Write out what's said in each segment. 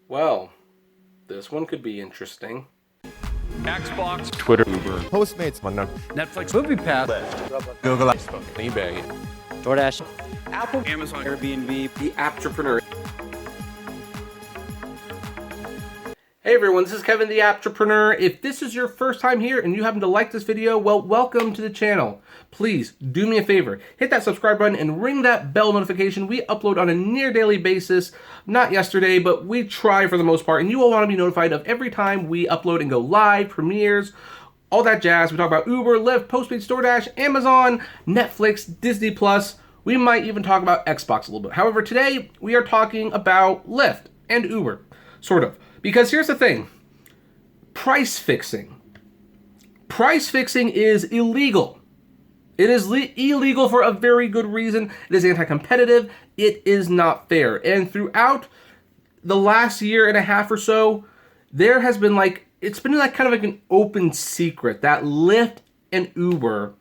Well, this one could be interesting. Xbox, Twitter, Uber, Postmates, Netflix, MoviePass, Google, Facebook, eBay, DoorDash, Apple, Amazon, Airbnb, The Apptrepreneur. Hey everyone, this is Kevin the Apptrepreneur. If this is your first time here and you happen to like this video, well, welcome to the channel. Please do me a favor, hit that subscribe button and ring that bell notification. We upload on a near daily basis, not yesterday, but we try for the most part, and you will want to be notified of every time we upload and go live, premieres, all that jazz. We talk about Uber, Lyft, Postmates, DoorDash, Amazon, Netflix, Disney Plus. We might even talk about Xbox a little bit. However, today we are talking about Lyft and Uber, sort of. Because here's the thing, price fixing. Price fixing is illegal. It is illegal for a very good reason. It is anti-competitive. It is not fair. And throughout the last year and a half or so, there has been it's been kind of like an open secret that Lyft and Uber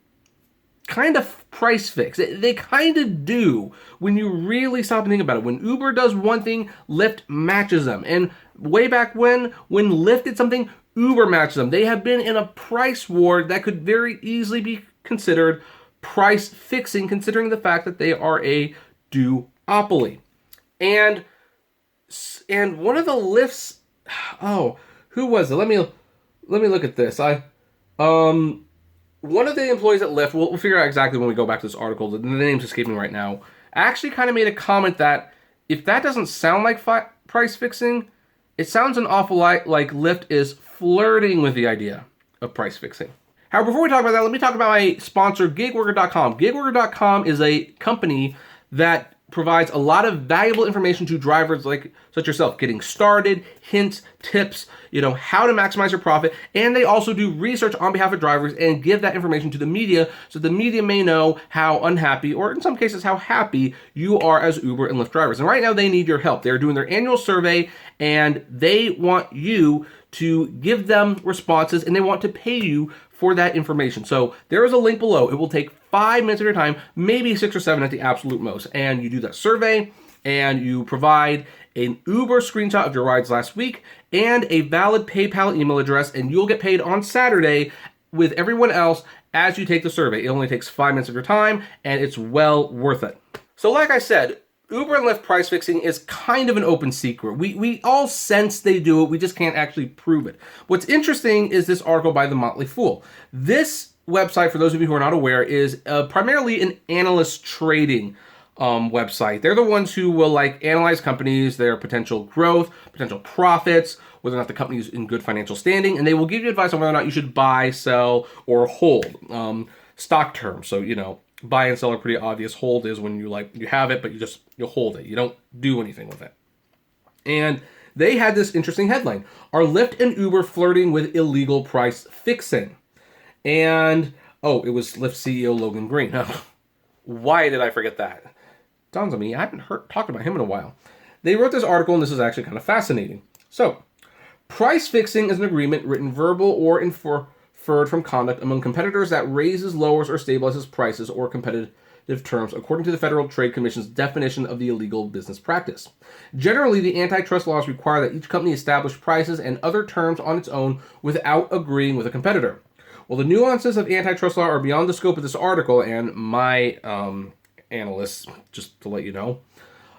kind of price fix. They kind of do when you really stop and think about it. When Uber does one thing, Lyft matches them. And way back when Lyft did something, Uber matched them. They have been in a price war that could very easily be considered price fixing, considering the fact that they are a duopoly. And one of the Lyft's, who was it? Let me look at this. One of the employees at Lyft, we'll figure out exactly when we go back to this article, the name's escaping right now, actually kind of made a comment that if that doesn't sound like price fixing, it sounds an awful lot like Lyft is flirting with the idea of price fixing. However, before we talk about that, let me talk about my sponsor, gigworker.com. Gigworker.com is a company that provides a lot of valuable information to drivers such yourself, getting started, hints, tips, how to maximize your profit. And they also do research on behalf of drivers and give that information to the media so the media may know how unhappy, or in some cases how happy, you are as Uber and Lyft drivers. And right now they need your help. They're doing their annual survey and they want you to give them responses and they want to pay you for that information. So there is a link below. It will take 5 minutes of your time, maybe 6 or 7 at the absolute most. And you do that survey and you provide an Uber screenshot of your rides last week and a valid PayPal email address, and you'll get paid on Saturday with everyone else as you take the survey. It only takes 5 minutes of your time and it's well worth it. So like I said, Uber and Lyft price fixing is kind of an open secret. We all sense they do it, we just can't actually prove it. What's interesting is this article by The Motley Fool. This website, for those of you who are not aware, is primarily an analyst trading website. They're the ones who will analyze companies, their potential growth, potential profits, whether or not the company is in good financial standing, and they will give you advice on whether or not you should buy, sell, or hold. Stock terms, so buy and sell are pretty obvious. Hold is when you have it, but you hold it. You don't do anything with it. And they had this interesting headline: Are Lyft and Uber flirting with illegal price fixing? And it was Lyft CEO Logan Green. Why did I forget that? Dawns on me, I haven't talked about him in a while. They wrote this article, and this is actually kind of fascinating. So, price fixing is an agreement written verbal or inferred from conduct among competitors that raises, lowers, or stabilizes prices or competitive terms according to the Federal Trade Commission's definition of the illegal business practice. Generally, the antitrust laws require that each company establish prices and other terms on its own without agreeing with a competitor. Well, the nuances of antitrust law are beyond the scope of this article and my analysts, just to let you know.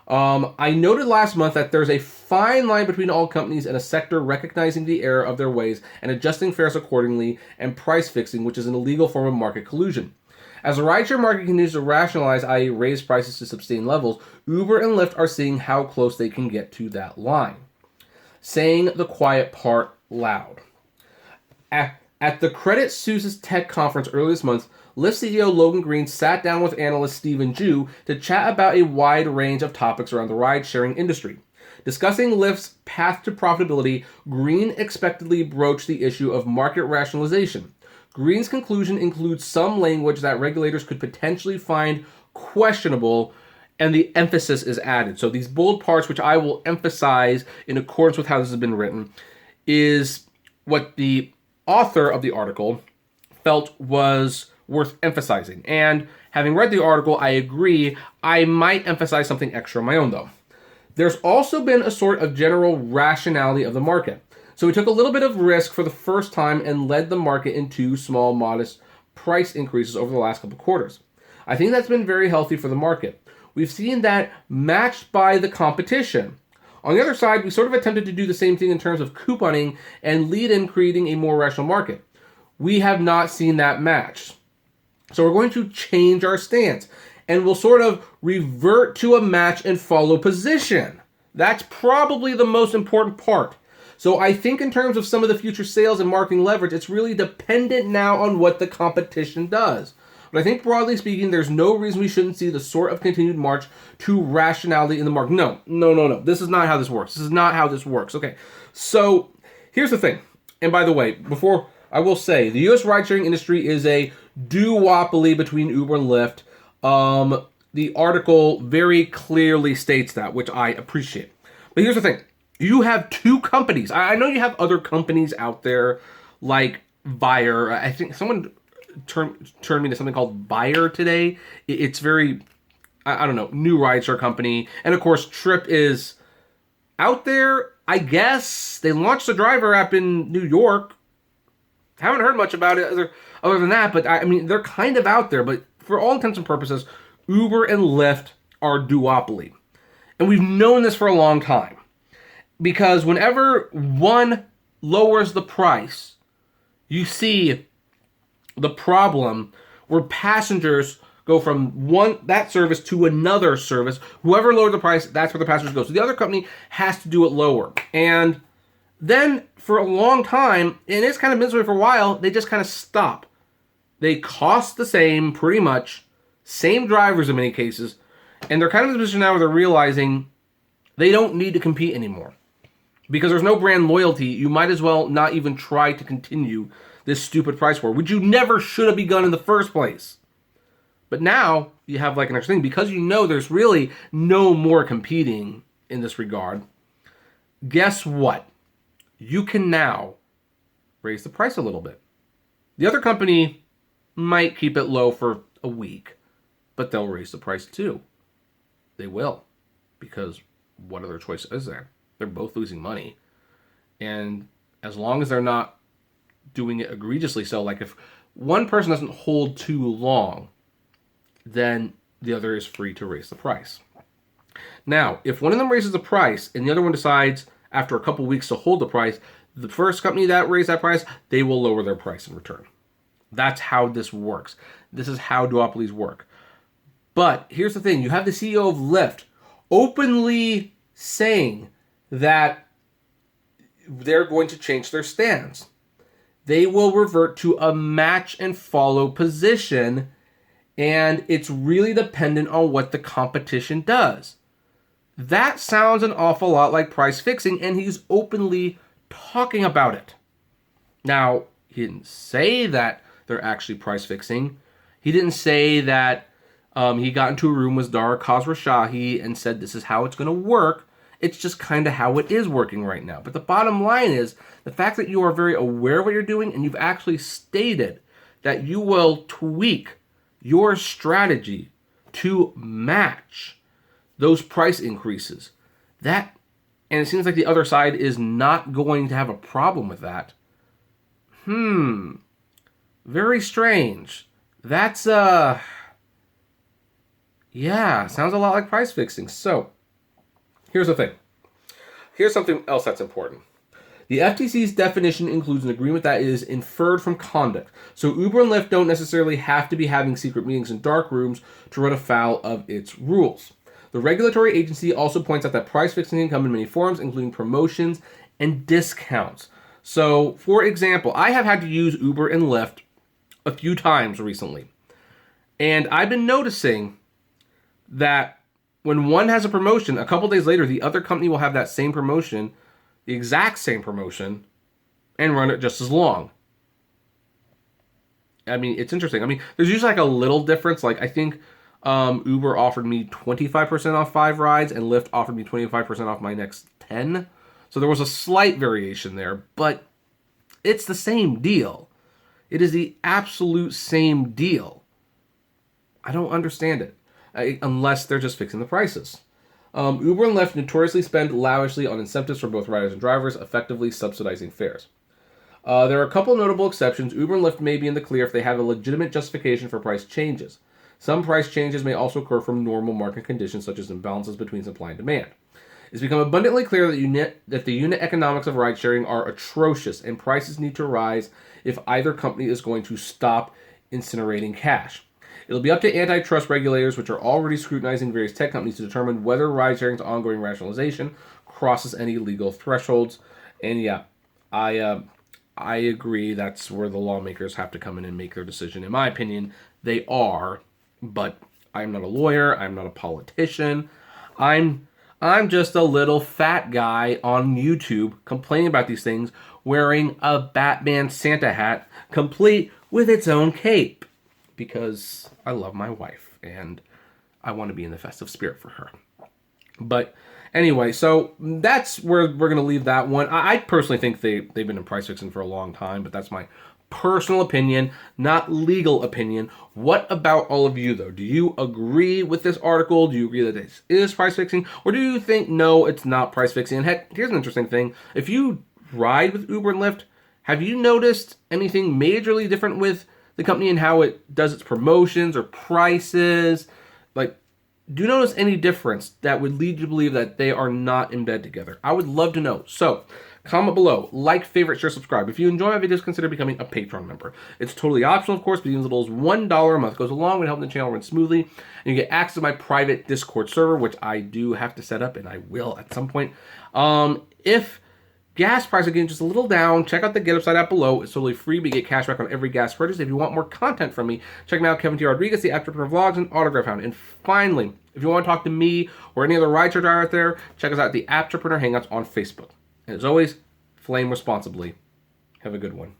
I noted last month that there's a fine line between all companies and a sector recognizing the error of their ways and adjusting fares accordingly, and price fixing, which is an illegal form of market collusion. As the rideshare market continues to rationalize, i.e. raise prices to sustain levels, Uber and Lyft are seeing how close they can get to that line. Saying the quiet part loud. At the Credit Suisse Tech Conference earlier this month, Lyft CEO Logan Green sat down with analyst Stephen Ju to chat about a wide range of topics around the ride-sharing industry. Discussing Lyft's path to profitability, Green expectedly broached the issue of market rationalization. Green's conclusion includes some language that regulators could potentially find questionable, and the emphasis is added. So these bold parts, which I will emphasize in accordance with how this has been written, is what the author of the article felt was worth emphasizing. And having read the article, I agree. I might emphasize something extra on my own, though. There's also been a sort of general rationality of the market. So we took a little bit of risk for the first time and led the market into small, modest price increases over the last couple quarters. I think that's been very healthy for the market. We've seen that matched by the competition. On the other side, we sort of attempted to do the same thing in terms of couponing and lead in creating a more rational market. We have not seen that match. So we're going to change our stance and we'll sort of revert to a match and follow position. That's probably the most important part. So I think in terms of some of the future sales and marketing leverage, it's really dependent now on what the competition does. But I think broadly speaking, there's no reason we shouldn't see the sort of continued march to rationality in the market. No. This is not how this works. This is not how this works. Okay, so here's the thing. And by the way, before I will say, the U.S. ride-sharing industry is a duopoly between Uber and Lyft. The article very clearly states that, which I appreciate. But here's the thing. You have two companies. I know you have other companies out there like Buyer. I think someone turned me to something called Buyer today. It's very, I don't know, new rideshare company. And of course, Trip is out there. I guess they launched the driver app in New York. Haven't heard much about it other than that, but I mean, they're kind of out there. But for all intents and purposes, Uber and Lyft are duopoly. And we've known this for a long time. Because whenever one lowers the price, you see the problem where passengers go from that service to another service. Whoever lowered the price, that's where the passengers go. So the other company has to do it lower. And then for a long time, and it's kind of been this way for a while, they just kind of stop. They cost the same, pretty much, same drivers in many cases, and they're kind of in a position now where they're realizing they don't need to compete anymore. Because there's no brand loyalty, you might as well not even try to continue this stupid price war, which you never should have begun in the first place. But now you have like an extra thing, because you know there's really no more competing in this regard. Guess what? You can now raise the price a little bit. The other company might keep it low for a week, but they'll raise the price too. They will, because what other choice is there? They're both losing money. And as long as they're not doing it egregiously so, like if one person doesn't hold too long, then the other is free to raise the price. Now, if one of them raises the price and the other one decides after a couple weeks to hold the price, the first company that raised that price, they will lower their price in return. That's how this works. This is how duopolies work. But here's the thing. You have the CEO of Lyft openly saying that they're going to change their stance. They will revert to a match and follow position, and it's really dependent on what the competition does. That sounds an awful lot like price fixing, and he's openly talking about it. Now, he didn't say that they're actually price fixing. He didn't say that he got into a room with Dara Khosrowshahi and said this is how it's going to work. It's just kind of how it is working right now. But the bottom line is the fact that you are very aware of what you're doing and you've actually stated that you will tweak your strategy to match those price increases. And it seems like the other side is not going to have a problem with that. Very strange. That's, sounds a lot like price fixing. So, here's the thing. Here's something else that's important. The FTC's definition includes an agreement that is inferred from conduct. So Uber and Lyft don't necessarily have to be having secret meetings in dark rooms to run afoul of its rules. The regulatory agency also points out that price fixing can come in many forms, including promotions and discounts. So, for example, I have had to use Uber and Lyft a few times recently. And I've been noticing that when one has a promotion, a couple days later, the other company will have that same promotion, the exact same promotion, and run it just as long. I mean, it's interesting. I mean, there's usually like a little difference. Like, I think Uber offered me 25% off 5 rides, and Lyft offered me 25% off my next 10. So there was a slight variation there, but it's the same deal. It is the absolute same deal. I don't understand it. Unless they're just fixing the prices. Uber and Lyft notoriously spend lavishly on incentives for both riders and drivers, effectively subsidizing fares. There are a couple notable exceptions. Uber and Lyft may be in the clear if they have a legitimate justification for price changes. Some price changes may also occur from normal market conditions, such as imbalances between supply and demand. It's become abundantly clear that the unit economics of ride-sharing are atrocious, and prices need to rise if either company is going to stop incinerating cash. It'll be up to antitrust regulators, which are already scrutinizing various tech companies, to determine whether ride-sharing's ongoing rationalization crosses any legal thresholds. And yeah, I agree. That's where the lawmakers have to come in and make their decision. In my opinion, they are, but I'm not a lawyer. I'm not a politician. I'm just a little fat guy on YouTube complaining about these things, wearing a Batman Santa hat, complete with its own cape, because I love my wife and I want to be in the festive spirit for her. But anyway, so that's where we're going to leave that one. I personally think they've been in price fixing for a long time, but that's my personal opinion, not legal opinion. What about all of you, though? Do you agree with this article? Do you agree that this is price fixing? Or do you think, no, it's not price fixing? And heck, here's an interesting thing. If you ride with Uber and Lyft, have you noticed anything majorly different with the company and how it does its promotions or prices? Like, do you notice any difference that would lead you to believe that they are not in bed together? I would love to know. So, comment below, like, favorite, share, subscribe. If you enjoy my videos, consider becoming a Patreon member. It's totally optional, of course, but even as little as $1 a month goes a long way to helping the channel run smoothly. And you get access to my private Discord server, which I do have to set up, and I will at some point. If gas prices are getting just a little down, check out the Get Upside app below. It's totally free, but you get cash back on every gas purchase. If you want more content from me, check me out, Kevin T. Rodriguez, the Apptrepreneur Vlogs, and Autograph Hound. And finally, if you want to talk to me or any other rideshare driver out there, check us out at the Apptrepreneur Hangouts on Facebook. And as always, flame responsibly. Have a good one.